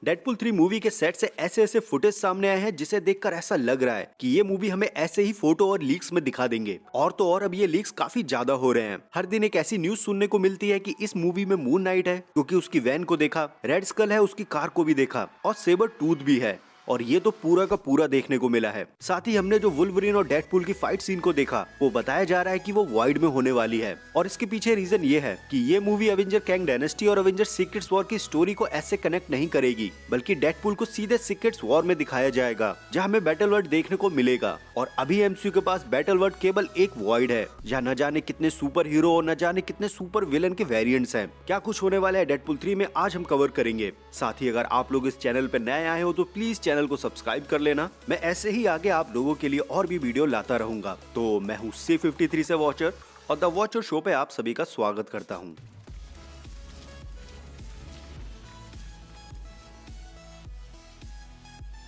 Deadpool 3 movie के set से ऐसे ऐसे फुटेज सामने आए हैं जिसे देखकर ऐसा लग रहा है कि ये मूवी हमें ऐसे ही फोटो और लीक्स में दिखा देंगे। और तो और अब ये लीक्स काफी ज्यादा हो रहे हैं। हर दिन एक ऐसी न्यूज सुनने को मिलती है कि इस मूवी में मून नाइट है क्योंकि उसकी वैन को देखा, रेड स्कल है उसकी कार को भी देखा और सेबर टूथ भी है। और ये तो पूरा का पूरा देखने को मिला है। साथ ही हमने जो वुल्वरीन और डेडपुल की फाइट सीन को देखा वो बताया जा रहा है कि वो वाइड में होने वाली है। और इसके पीछे रीजन ये है कि ये मूवी एवेंजर कैंग डायनेस्टी और एवेंजर सीक्रेट्स वॉर की स्टोरी को ऐसे कनेक्ट नहीं करेगी, बल्कि डेडपुल को सीधे सीक्रेट्स वॉर में दिखाया जाएगा जहाँ हमें बैटल वर्ल्ड देखने को मिलेगा। और अभी एमसीयू के पास बैटल वर्ल्ड केवल एक वॉइड है जहाँ न जाने कितने सुपर हीरो और न जाने कितने सुपर विलन के वेरिएंट्स हैं। क्या कुछ होने वाला है डेडपुल 3 में आज हम कवर करेंगे। साथ ही अगर आप लोग इस चैनल पर नए आए हो तो प्लीज चैनल को सब्सक्राइब कर लेना। मैं ऐसे ही आगे आप लोगों के लिए और भी वीडियो लाता रहूंगा। तो मैं हूँ C53 से वॉचर और द वॉचर शो पे आप सभी का स्वागत करता हूँ।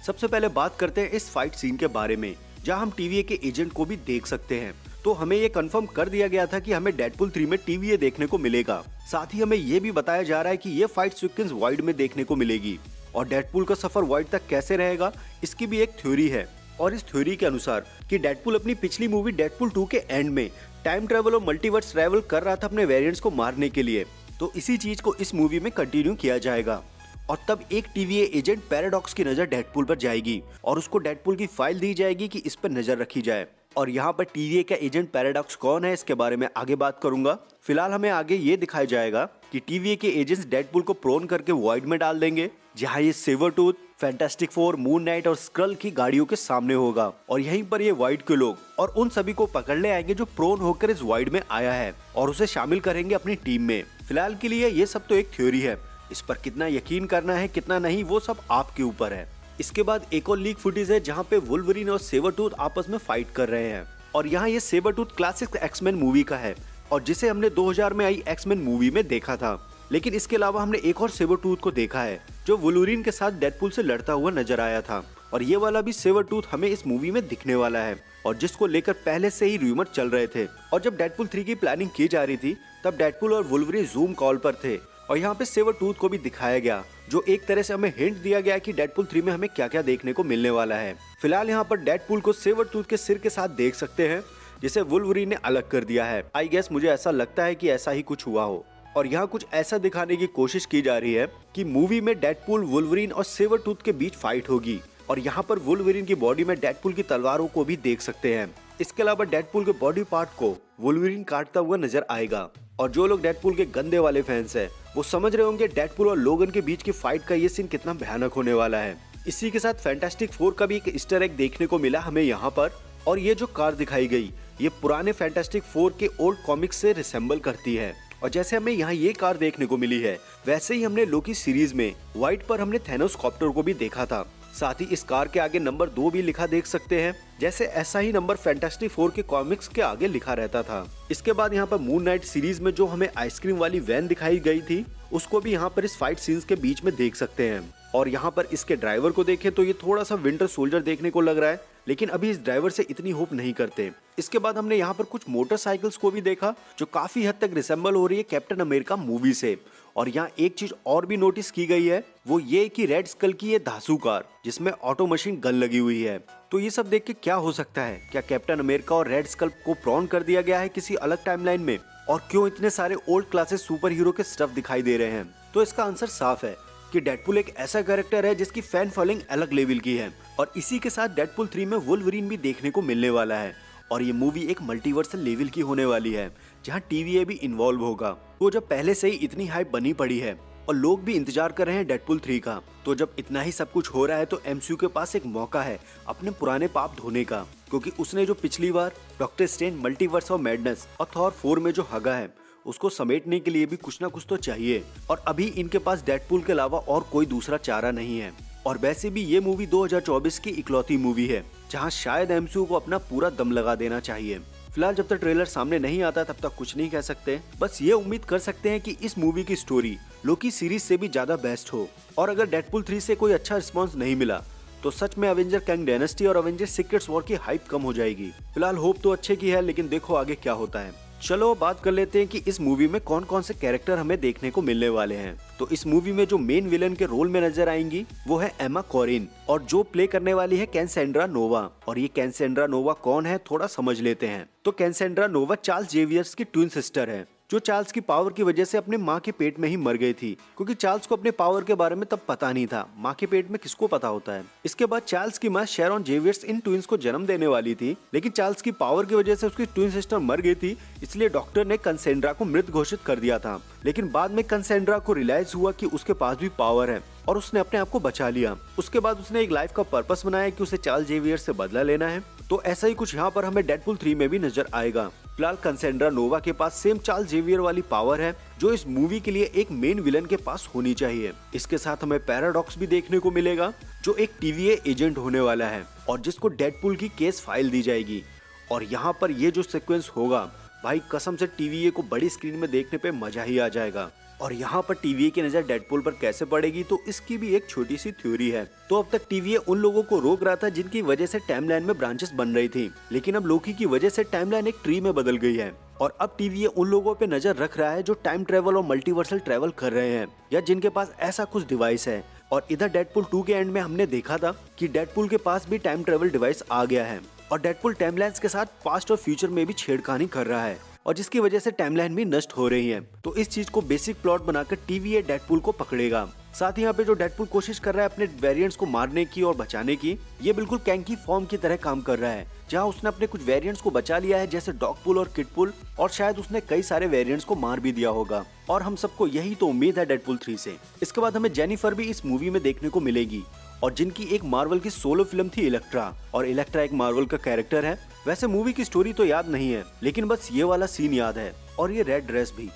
सबसे पहले बात करते हैं इस फाइट सीन के बारे में जहां हम टीवीए के एजेंट को भी देख सकते हैं। तो हमें ये कंफर्म कर दिया गया था कि हमें डेडपुल 3 में टीवीए देखने को मिलेगा। साथ ही हमें ये भी बताया जा रहा है कि ये फाइट सीक्वेंस वाइड में देखने को मिलेगी। और डेडपुल का सफर वाइड तक कैसे रहेगा इसकी भी एक थ्योरी है। और इस थ्योरी के अनुसार कि डेडपुल अपनी पिछली मूवी डेडपुल 2 के एंड में टाइम ट्रेवल और मल्टीवर्स ट्रेवल कर रहा था अपने वेरिएंट्स को मारने के लिए। तो इसी चीज को इस मूवी में कंटिन्यू किया जाएगा। और तब एक टीवीए एजेंट पैराडॉक्स की नजर डेडपुल पर जाएगी और उसको डेडपुल की फाइल दी जाएगी कि इस पर नजर रखी जाए। और यहाँ पर टीवीए का एजेंट पैराडॉक्स कौन है इसके बारे में आगे बात करूंगा। फिलहाल हमें आगे ये दिखाया जाएगा कि टीवीए के एजेंट्स डेडपुल को प्रोन करके वॉइड में डाल देंगे जहाँ ये सेवरटूथ, फैंटास्टिक फोर, मून नाइट और स्क्रल की गाड़ियों के सामने होगा। और यहीं पर ये वाइड के लोग और उन सभी को पकड़ने आएंगे जो प्रोन होकर इस वाइड में आया है और उसे शामिल करेंगे अपनी टीम में। फिलहाल के लिए ये सब तो एक थ्योरी है, इस पर कितना यकीन करना है कितना नहीं वो सब आपके ऊपर है। इसके बाद एक और लीक फुटेज है जहाँ पे वुल्वरीन और सेबरटूथ आपस में फाइट कर रहे हैं। और यहाँ ये सेबरटूथ क्लासिक एक्समैन मूवी का है और जिसे हमने 2000 में आई एक्समैन मूवी में देखा था। लेकिन इसके अलावा हमने एक और सेबरटूथ को देखा है जो वुल्वरीन के साथ डेडपुल से लड़ता हुआ नजर आया था। और ये वाला भी सेबरटूथ हमें इस मूवी में दिखने वाला है और जिसको लेकर पहले से ही रूमर चल रहे थे। और जब डेडपुल 3 की प्लानिंग की जा रही थी तब डेडपुल और वुल्वरीन जूम कॉल पर थे और यहाँ पे सेबरटूथ को भी दिखाया गया, जो एक तरह से हमें हिंट दिया गया कि डेडपुल 3 में हमें क्या क्या देखने को मिलने वाला है। फिलहाल यहाँ पर डेडपुल को सेबरटूथ के सिर के साथ देख सकते हैं जिसे वुल्वरीन ने अलग कर दिया है। आई गेस मुझे ऐसा लगता है कि ऐसा ही कुछ हुआ हो। और यहाँ कुछ ऐसा दिखाने की कोशिश की जा रही है कि मूवी में डेडपुल, वुल्वरीन और सेबरटूथ के बीच फाइट होगी। और यहाँ पर वुल्वरीन की बॉडी में डेडपुल की तलवारों को भी देख सकते हैं। इसके अलावा डेडपुल के बॉडी पार्ट को वुल्वरीन काटता हुआ नजर आएगा। और जो लोग डेडपुल के गंदे वाले फैंस हैं वो समझ रहे होंगे डेडपुल और लोगन के बीच की फाइट का ये सीन कितना भयानक होने वाला है। इसी के साथ फैंटास्टिक फोर का भी एक ईस्टर एग देखने को मिला हमें यहाँ पर। और ये जो कार दिखाई गई ये पुराने फैंटास्टिक फोर के ओल्ड कॉमिक्स से रिसेंबल करती है। और जैसे हमें यहाँ ये कार देखने को मिली है वैसे ही हमने लोकी सीरीज में वाइट पर हमने थैनोस कॉप्टर को भी देखा था। साथ ही इस कार के आगे नंबर 2 भी लिखा देख सकते हैं, जैसे ऐसा ही नंबर फैंटास्टिक फोर के कॉमिक्स के आगे लिखा रहता था। इसके बाद यहाँ पर मून नाइट सीरीज में जो हमें आइसक्रीम वाली वैन दिखाई गई थी उसको भी यहाँ पर इस फाइट सीन्स के बीच में देख सकते हैं। और यहाँ पर इसके ड्राइवर को देखें तो ये थोड़ा सा विंटर सोल्जर देखने को लग रहा है, लेकिन अभी इस ड्राइवर से इतनी होप नहीं करते। इसके बाद हमने यहाँ पर कुछ मोटरसाइकिल्स को भी देखा जो काफी हद तक रिसेंबल हो रही है कैप्टन अमेरिका मूवी से। और यहाँ एक चीज और भी नोटिस की गई है वो ये कि रेड स्कल की ये धांसू कार जिसमें ऑटो मशीन गन लगी हुई है। तो ये सब देख के क्या हो सकता है, क्या कैप्टन अमेरिका और रेड स्कल को प्रॉन कर दिया गया है किसी अलग टाइमलाइन में? और क्यों इतने सारे ओल्ड क्लासेस सुपर हीरो के स्टफ दिखाई दे रहे हैं? तो इसका आंसर साफ है कि डेडपुल एक ऐसा कैरेक्टर है जिसकी फैन फॉलोइंग अलग लेवल की है। और इसी के साथ डेडपुल 3 में वुल्वरीन भी देखने को मिलने वाला है। और ये मूवी एक मल्टीवर्सल लेवल की होने वाली है जहाँ टीवीए भी इन्वॉल्व होगा। तो जब पहले से ही इतनी हाइप बनी पड़ी है और लोग भी इंतजार कर रहे हैं डेडपुल 3 का, तो जब इतना ही सब कुछ हो रहा है तो एमसीयू के पास एक मौका है अपने पुराने पाप धोने का। क्योंकि उसने जो पिछली बार Doctor Strange, Multiverse of Madness और थॉर 4 में जो हगा है उसको समेटने के लिए भी कुछ ना कुछ तो चाहिए। और अभी इनके पास डेडपुल के अलावा और कोई दूसरा चारा नहीं है। और वैसे भी ये मूवी 2024 की इकलौती मूवी है जहां शायद एमसीयू को अपना पूरा दम लगा देना चाहिए। फिलहाल जब तक ट्रेलर सामने नहीं आता तब तक कुछ नहीं कह सकते। बस ये उम्मीद कर सकते हैं कि इस मूवी की स्टोरी लोकी सीरीज से भी ज्यादा बेस्ट हो। और अगर डेडपुल 3 से कोई अच्छा रिस्पॉन्स नहीं मिला तो सच में एवेंजर कैंग डायनेस्टी और एवेंजर सीक्रेट्स वॉर की हाइप कम हो जाएगी। फिलहाल होप तो अच्छे की है, लेकिन देखो आगे क्या होता है। चलो बात कर लेते हैं कि इस मूवी में कौन कौन से कैरेक्टर हमें देखने को मिलने वाले हैं। तो इस मूवी में जो मेन विलन के रोल में नजर आएंगी वो है एमा कॉरिन, और जो प्ले करने वाली है कैसेंड्रा नोवा। और ये कैसेंड्रा नोवा कौन है थोड़ा समझ लेते हैं। तो कैसेंड्रा नोवा चार्ल्स जेवियर्स की ट्विन सिस्टर है, जो चार्ल्स की पावर की वजह से अपने माँ के पेट में ही मर गई थी, क्योंकि चार्ल्स को अपने पावर के बारे में तब पता नहीं था। माँ के पेट में किसको पता होता है। इसके बाद चार्ल्स की माँ शेरॉन जेवियर्स इन ट्विंस को जन्म देने वाली थी, लेकिन चार्ल्स की पावर की वजह से उसकी ट्विन सिस्टर मर गई थी, इसलिए डॉक्टर ने कैसेंड्रा को मृत घोषित कर दिया था। लेकिन बाद में कैसेंड्रा को रियलाइज हुआ कि उसके पास भी पावर है और उसने अपने आप को बचा लिया। उसके बाद उसने एक लाइफ का पर्पस बनाया कि उसे चार्ल्स जेवियर से बदला लेना है। तो ऐसा ही कुछ यहाँ पर हमें डेडपूल 3 में भी नजर आएगा। फिलहाल कैसेंड्रा नोवा के पास सेम चार्ल्स जेवियर वाली पावर है जो इस मूवी के लिए एक मेन विलन के पास होनी चाहिए। इसके साथ हमें पैराडॉक्स भी देखने को मिलेगा, जो एक TVA एजेंट होने वाला है और जिसको डेडपूल की केस फाइल दी जाएगी। और यहाँ पर ये जो सीक्वेंस होगा भाई, कसम से TVA को बड़ी स्क्रीन में देखने पे मजा ही आ जाएगा। और यहाँ पर TVA की नजर डेडपूल पर कैसे पड़ेगी, तो इसकी भी एक छोटी सी थ्योरी है। तो अब तक TVA उन लोगों को रोक रहा था जिनकी वजह से टाइमलाइन में ब्रांचेस बन रही थी, लेकिन अब लोकी की वजह से टाइमलाइन एक ट्री में बदल गई है। और अब TVA उन लोगों पे नजर रख रहा है जो टाइम ट्रेवल और मल्टीवर्सल ट्रेवल कर रहे हैं, या जिनके पास ऐसा कुछ डिवाइस है। और इधर डेडपूल 2 के एंड में हमने देखा था कि डेडपूल के पास भी टाइम ट्रेवल डिवाइस आ गया है, और डेडपूल टाइमलाइंस के साथ पास्ट और फ्यूचर में भी छेड़खानी कर रहा है, और जिसकी वजह से टाइमलाइन भी नष्ट हो रही है। तो इस चीज को बेसिक प्लॉट बनाकर TVA डेडपूल को पकड़ेगा। साथ ही यहाँ पे जो डेडपूल कोशिश कर रहा है अपने वेरिएंट्स को मारने की और बचाने की, ये बिल्कुल कैंग की फॉर्म की तरह काम कर रहा है, जहाँ उसने अपने कुछ वेरिएंट्स को बचा लिया है, जैसे डॉगपूल और किडपूल, और शायद उसने कई सारे वेरिएंट्स को मार भी दिया होगा। और हम सबको यही तो उम्मीद है डेडपूल 3 से। इसके बाद हमें जेनिफर भी इस मूवी में देखने को मिलेगी, और जिनकी एक मार्वल की सोलो फिल्म थी इलेक्ट्रा, और इलेक्ट्रा एक मार्वल का कैरेक्टर है। वैसे मूवी की स्टोरी तो याद नहीं है, लेकिन बस ये वाला सीन याद है, और ये रेड ड्रेस भी।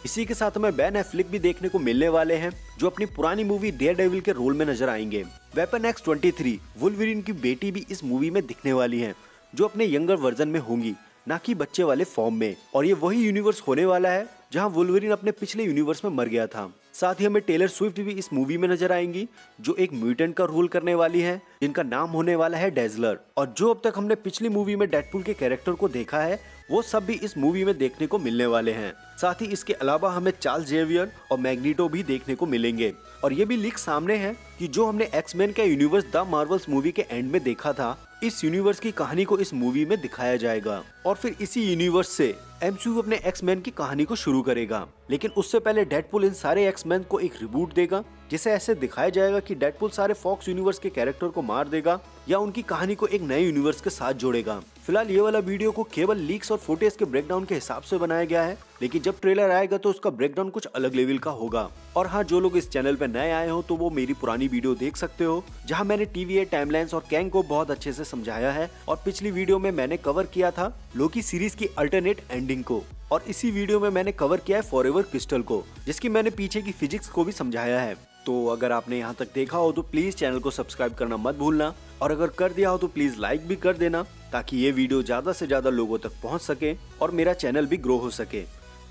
इसी के साथ हमें बेन एफ्लेक भी देखने को मिलने वाले हैं, जो अपनी पुरानी मूवी डेयरडेविल के रोल में नजर आएंगे। वेपन X-23 वुल्वरीन की बेटी भी इस मूवी में दिखने वाली है, जो अपने यंगर वर्जन में होंगी, ना कि बच्चे वाले फॉर्म में। और ये वही यूनिवर्स होने वाला है जहां वुल्वरीन अपने पिछले यूनिवर्स में मर गया था। साथ ही हमें टेलर स्विफ्ट भी इस मूवी में नजर आएंगी, जो एक म्यूटेंट का रोल करने वाली है, जिनका नाम होने वाला है डेजलर। और जो अब तक हमने पिछली मूवी में डेडपूल के कैरेक्टर को देखा है, वो सब भी इस मूवी में देखने को मिलने वाले हैं। साथ ही इसके अलावा हमें चार्ल्स जेवियर और मैग्नीटो भी देखने को मिलेंगे। और ये भी लीक सामने है कि जो हमने एक्समैन का यूनिवर्स द मार्वल्स मूवी के एंड में देखा था, इस यूनिवर्स की कहानी को इस मूवी में दिखाया जाएगा, और फिर इसी यूनिवर्स से MCU अपने एक्समैन की कहानी को शुरू करेगा। लेकिन उससे पहले डेडपूल इन सारे एक्समैन को एक रिबूट देगा, जिसे ऐसे दिखाया जाएगा कि डेडपूल सारे फॉक्स यूनिवर्स के कैरेक्टर को मार देगा या उनकी कहानी को एक नए यूनिवर्स के साथ जोड़ेगा। फिलहाल ये वाला वीडियो को केवल लीक्स और फुटेज के ब्रेकडाउन के हिसाब से बनाया गया है, लेकिन जब ट्रेलर आएगा तो उसका ब्रेकडाउन कुछ अलग लेवल का होगा। और हाँ, जो लोग इस चैनल पे नए आए हो तो वो मेरी पुरानी वीडियो देख सकते हो, जहाँ मैंने TVA टाइमलाइंस और कैंग को बहुत अच्छे से समझाया है। और पिछली वीडियो में मैंने कवर किया था लोकी सीरीज की अल्टरनेट एंडिंग को, और इसी वीडियो में मैंने कवर किया है फॉरएवर क्रिस्टल को, जिसकी मैंने पीछे की फिजिक्स को भी समझाया है। तो अगर आपने यहाँ तक देखा हो तो प्लीज चैनल को सब्सक्राइब करना मत भूलना, और अगर कर दिया हो तो प्लीज लाइक भी कर देना, ताकि ये वीडियो ज्यादा से ज्यादा लोगों तक पहुँच सके और मेरा चैनल भी ग्रो हो सके।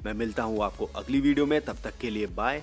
मैं मिलता हूँ आपको अगली वीडियो में, तब तक के लिए बाय।